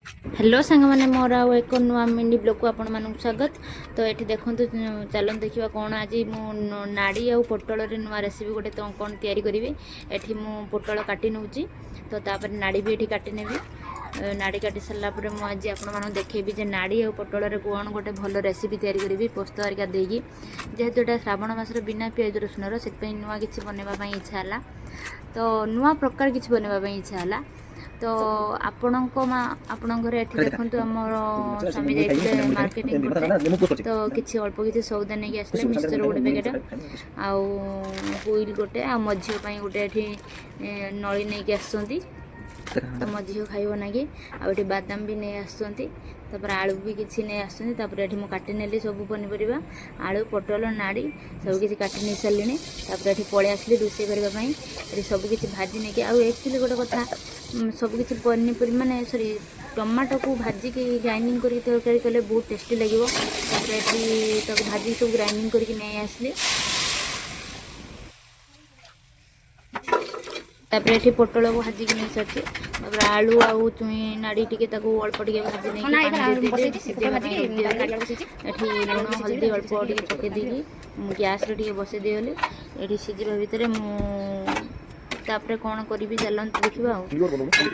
Hello सांग मैंने मोर आउ एक नुआ मिनी ब्लॉग को आपण मानक स्वागत। तो ये देखो चलन देखा कौन आज मु नाड़ी आ पोटल नुआ रेसिपी गोटे तो कौन तैयारी करी। एठी मु पोटल काटी नौची तो तापर नाड़ी भी ये काटी नेबी। नाड़ी काटी सारा पर मुझे आपन देखेबी जे नाड़ी आ पोटल कौन गोटे भल रेसिपी तैयारी करी पोस्त हरिका देगी। जेहेतु यहाँ श्रावण मासर बिना पियाज रसुण से नुआ कि बनवाई इच्छा है तो नुआ प्रकार कि बनवाई इच्छा है। तो आपण घर एठी देखंतु हमर स्वामी जाइले मार्केटिंग करते तो किछि अल्प किछि सौदा नै आसले मिक्सचर गोटे पैकेट आउ हुइल गोटे आ मझियो पई गोटे एठी नळी नै आसछंती तो मझियो खाइबो ना कि आ एठी बादाम भी नै आसछंती तापर आलू भी किछि नै आसछंती तापर एठी मु काटि नेली सब पनिपरिबा आलू पोटल नाड़ी सब किछि काटि नै सलिनी तापर एठी पळे आसली रोषे करबा पई एठी सब किछि भाजी नै कि आ एक्चुअली गोटे कथा सब किछि पनिपरिबा माने सॉरी टमाटो को भाजी के ग्राइंडिंग करके तरकारी कले बहुत टेस्टी लगिवो। तापर एठी तक भाजी सब ग्राइंडिंग करके नै आसली तापर एठी पोटल को भाजी के नै सच्ची तापर आलू आउ चुई नाड़ी टिके ताको अल्प टिके भाजी नै पानी दे दे सिजे एठी लूण हल्दी अल्प टिके पके देली गैस रे टिके बसे देली एठी सिजिबा भितरे मु तापर कौन करी चलते देखा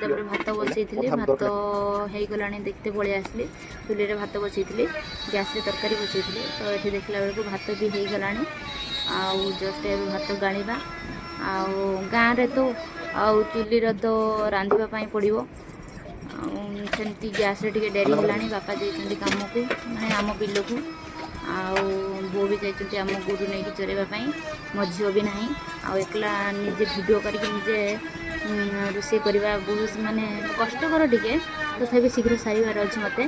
तापर भात बसई भात हो गलानी देखते पलि आसली चुली रे भात बसई गैस रे तरकारी बसई तो ये देखला बेलू भात भी हो गलानी आउ जस्ट ए भात गाणीबा आउ गाँव रे तो आउ चुली रे तो रांधिबा पड़ो सेमती गैस रे टिके डेरी होलानी बापा जाइछंती काम को माने आम बिल को आउ बो भी जाइछंती आम गोरु नहीं कि चरेबा मो झील भी नहीं आउ एकला निजे भिडियो करके निजे रोषे करवा बहुत माने कष्टकर टिके तथापि शीघ्र सारिबार अछि मते।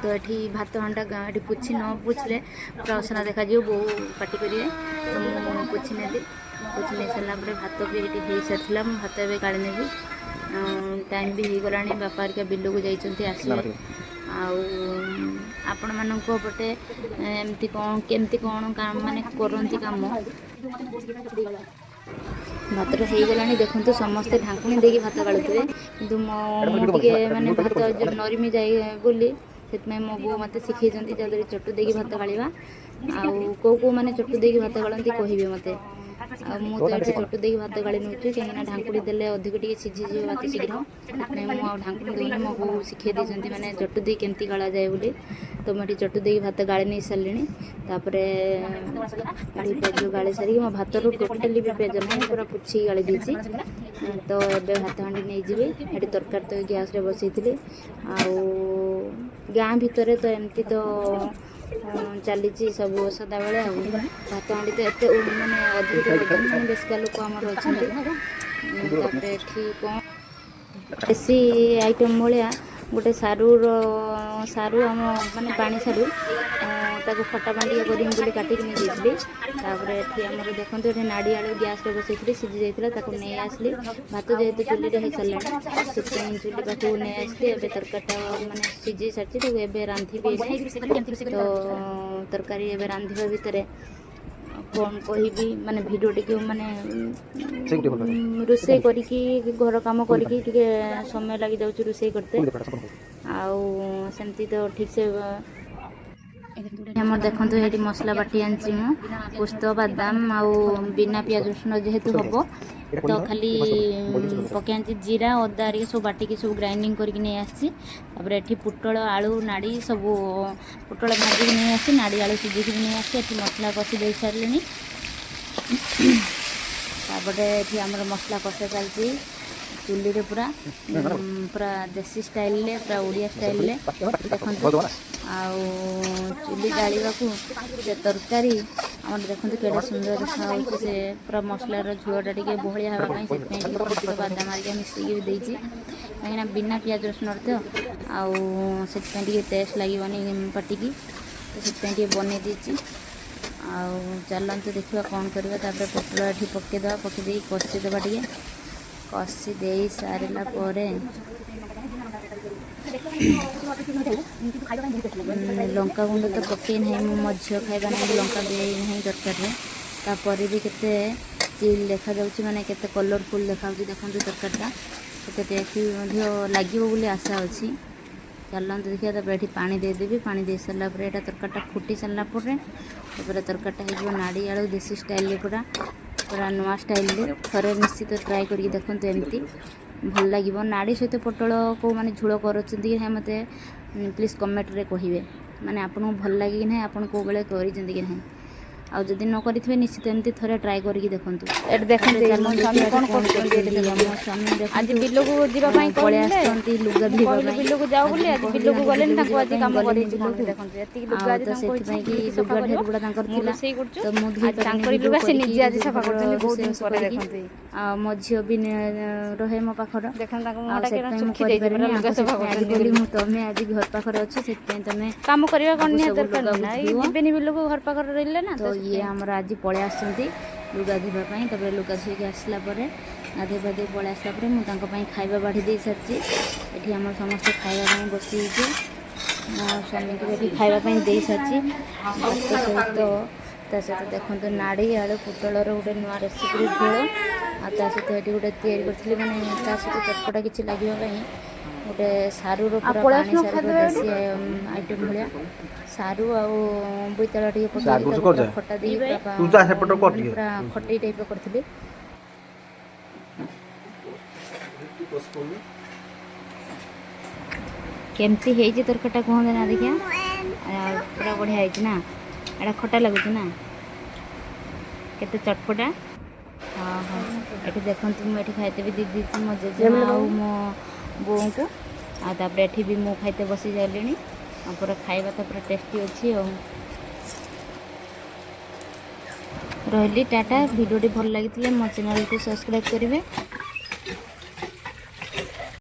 तो ये भात हांडा ये पुछि न पुछले पूरा असना देखा जो बो पार्टी करेंगे तो मुझे पुछि नेली पुछि नहीं सारा भात भी ये हो सारी भात ए काढ़ी नेबी टाइम भी हो गलानी बापा हरिका बिल को जाइछंती आसले आपण मानक पटे एमती कौन केमती कौन काम माने करंती काम भात हो गलानी देखो समस्ते ढाकुणी देकी भात गालुवे कि मुझे माने भात नरमी जाए बोली से मो बो मत शिखई जदि चटु देकी भात गाड़ा आउ कौ मैंने चटु देकी भात गाड़ती कहे मत मुझे चटु देकी भात गाड़ी नौ कहीं ढाकुड़ी देले अधिक टे सीझीजी भात शीघ्र मुझे ढाकुड़ी दूनी मो बो शिखई देती मैंने चटु दे केमती गाड़ा जाए बोली तो मुझे चटु देकी भात गाड़ी नहीं सारे तापर पेज गाड़ी सारी मो भात रू टोटाली भी पेज ना पूरा पुछी गाड़ी देती तो ये भात हांडी नहीं जी ये तरकारी तो गैस रे बसई गाँ भितर तो एमती तो चली सब सदा बेले भात हांडी तो एत माने अधिक बेसका लोक आमर अच्छे कौन देसी आइटम भाया गोटे सारू सारू आम माने पानी सारू ताको फटा बांडिया करी बोली काटिक नहीं जाइली ये आमर देखते ये नाड़ी आलू गैस रे बसई सीझी जाता नहीं आसली भात जेहेतु चुली रे हो सारा से चुली पाख नहीं आसली ए तरकारीटा माने सीझी सारी तो ये रांधि तो तरकारी ए रांधिबा भितर कौन कहि माने भिडियो टिके माने रोषे करिकी घर काम करिकी टिके समय लगी जाउछ रोषे करते आउ सेमती तो ठीक से हमर देखंतु हेटी मसला बाटी आनछि मु पोस्त बादाम आउ बिना प्याज रसुण जेहेतु हबो तो खाली पके जीरा अदा रे सब बाटी के सब ग्राइंडिंग करके नहीं आसी तापर एठी पुटल आलू नाड़ी सब पुटल भाजी नहीं आसी नाड़ी आलू सीझी नहीं आसी एठी मसला कषि दे सारलेनी तापर एठी हमर मसला कषा चलती चुली रे पूरा पूरा देसी स्टाइल ले पूरा ओडिया स्टाइल ले देखंतु आउ चुली डालिबा को से तरकारी आम देखते केड़े सुंदर देखा से पूरा मसलार झोलटा टे बहलिया हाँपाई से बादाम आरिका मिसिकी देती कहीं बिना पियाज रसुण तो आउ टेस्ट लगे पाटिकी तो से बन देती आउ चलते देखा कौन करवा पोटल ये पकईदे पकईदे कषिदेवा टे कषि दे सारा लंका गुंड तो पकई ना मो झील खाइबा ना लंका दे ना तरकारी तापर भी केते चिल देखा जाउछि माने केते कलरफुल देखा देखो तरकारीटा ସେତେ ଟେଷ୍ଟି ମଧ୍ୟ ଲାଗିବ ବୋଲି ଆଶା ଅଛି। ଚାଲନ୍ତୁ ଦେଖିବା। ତାପରେ ଏଠି ପାଣି ଦେଇଦେବି। ପାଣି ଦେଇ ସାରିଲା ପରେ ଏଇଟା ତରକାରୀଟା ଫୁଟି ସାରିଲା ପରେ ତାପରେ ତରକାରୀଟା ହେଇଯିବ ନାଡ଼ି ଆଳୁ ଦେଶୀ ଷ୍ଟାଇଲ୍ରେ ପୁରା ନୂଆ ଷ୍ଟାଇଲ୍ରେ। ଥରେ ନିଶ୍ଚିତ ଟ୍ରାଏ କରିକି ଦେଖନ୍ତୁ, ଏମିତି ଭଲ ଲାଗିବ। ନାଡ଼ି ସହିତ ପୋଟଳ କେଉଁମାନେ ଝୋଳ କରୁଛନ୍ତି କି ନାହିଁ ମୋତେ ପ୍ଲିଜ୍ କମେଣ୍ଟରେ କହିବେ। ମାନେ ଆପଣଙ୍କୁ ଭଲ ଲାଗେ କି ନାହିଁ, ଆପଣ କେଉଁବେଳେ କରିଛନ୍ତି କି ନାହିଁ। ଆଉ ଯଦି ନ କରିଥିବେ ନିଶ୍ଚିତ ଏମିତି ଥରେ ଟ୍ରାଏ କରିକି ଦେଖନ୍ତୁ। ଏଠି ଦେଖନ୍ତୁ ମୋ ସ୍ୱାମୀ କ'ଣ କରୁଛନ୍ତି। ଏଠି ମୋ ସ୍ୱାମୀ ଆଜି ଦେଖନ୍ତୁ ବିଲକୁ ଯିବା ପାଇଁ ପଳେଇ କହିଲେ, ଆସିଛନ୍ତି ଲୁଗା ମୁଁ ଧୋଇବା କହିଲି ପାଇଁ। ବିଲକୁ ଯାଉ ବୋଲି, ଆଜି ବିଲକୁ ଗଲେନି। ତାଙ୍କୁ ଆଜି କାମ ଗଲେନି କରିଛି କ'ଣ ବିଲକୁ। ଦେଖନ୍ତୁ। ଏତିକି ଲୁଗା ଆଉ ଆଜି ତ ତାଙ୍କୁ କହିଛି ସେଥିପାଇଁ କି ଲୁଗା ସଫା ଲୁଗା କରିବ। ଢେର ଗୁଡ଼ା ତାଙ୍କର ମୁଁ ଥିଲା, ରୋଷେଇ କରୁଛୁ। ତ ମୁଁ ଧୋଇ ଆଜି ପାରିନି ତାଙ୍କରି ଭିଡ଼ିଓ ଲୁଗା ସେ କରିକି ନିଜେ ଆଜି ସଫା ଘରର କରୁଛନ୍ତି। ବହୁତ ଦିନ ରୋଷେଇବାସ ପରେ କରିକି। ଦେଖନ୍ତୁ। ଆଉ ମୋ ଝିଅ ବି ରହେ ମୋ ପାଖରେ। ଦେଖନ୍ତୁ ତାଙ୍କ ଆଉ ମୁହଁଟା କେମିତି ସେଥିପାଇଁ ମୁଁ ଶୁଖି ଯାଇଛି, କରିପାରିନି। ପୁରା ଲୁଗା ଆଙ୍କୁ ସଫା ସେଥିପାଇଁ ଆଜି କରୁଛନ୍ତି କହିଲି ବୋଲି। ମୁଁ ତମେ ଆଜି ଘର ପାଖରେ ଅଛ, ସେଥିପାଇଁ ତମେ କାମ କରିବା କ'ଣ ଆଙ୍କୁ ନିହାତି ସବୁ ଦରକାର ଲୁଗା ନା। ଏଇ ଧୁଅ। ଯିବେନି ବିଲକୁ, ଘର ପାଖରେ ରହିଲେ ନା, ତ ତ ଇଏ ସେଥିପାଇଁ। ଆମର ଆଜି ପଳେଇ ଆସିଛନ୍ତି ଲୁଗା ଧୋଇବା ପାଇଁ। ତାପରେ ଲୁଗା ଧୋଇକି ଆସିଲା ପରେ ଗାଧୋଇ ପାଧୋଇ ପଳେଇ ଆସିଲା ପରେ ମୁଁ ତାଙ୍କ ପାଇଁ ଖାଇବା ବାଢ଼ି ଦେଇ ସାରିଛି। ଏଠି ଆମର ସମସ୍ତେ ଖାଇବା ପାଇଁ ବସିଛୁ। ମୋ ସ୍ୱାମୀଙ୍କୁ ଏଠି ଖାଇବା ପାଇଁ ଦେଇସାରିଛି। ତା ସହିତ ଦେଖନ୍ତୁ ନାଡ଼ି ଆଳୁ ପୋଟଳର ଗୋଟେ ନୂଆ ରେସିପିର ଝୋଳ। ଆଉ ତା ସହିତ ଏଠି ଗୋଟେ ତିଆରି କରିଥିଲି, ମାନେ ତା ସହିତ ଚଟପଟା କିଛି ଲାଗିବା ପାଇଁ ଗୋଟେ ସାରୁର ପୁରା ପାଣି ସାରୁର ଦେଶୀ ଆଇଟମ୍ ଭଳିଆ ସାରୁ ଆଉ ବୋଇତାଳୁ ଟିକେ ପକେଇକି ତାକୁ ପୁରା ଖଟା ଦେଇକି ମାନେ ପୁରା ଖଟେଇ ଟାଇପ୍ର କରିଥିଲି। କେମିତି ହେଇଛି ତରକାରୀଟା କୁହନ୍ତୁ ନା ଦେଖିଆ। ପୁରା ବଢ଼ିଆ ହେଇଛି ନା। ଏଇଟା ଖଟା ଲାଗୁଛି ନା, କେତେ ଚଟପଟା। ହଁ ହଁ, ଏଠି ଦେଖନ୍ତୁ ମୁଁ ଏଠି ଖାଇତେ ବି ଦେଇଛି ମୋ ଜେଜେମା ଆଉ ମୋ ବୋଉଙ୍କୁ। ଆଉ ତାପରେ ଏଠି ବି ମୁଁ ଖାଇତେ ବସି ସାରିଲିଣି। ଆଉ ପୁରା ଖାଇବା ତ ପୁରା ଟେଷ୍ଟି ଅଛି। ଆଉ ରହିଲି, ଟାଟା। ଭିଡ଼ିଓଟି ଭଲ ଲାଗିଥିଲେ ମୋ ଚ୍ୟାନେଲକୁ ସବସ୍କ୍ରାଇବ୍ କରିବେ।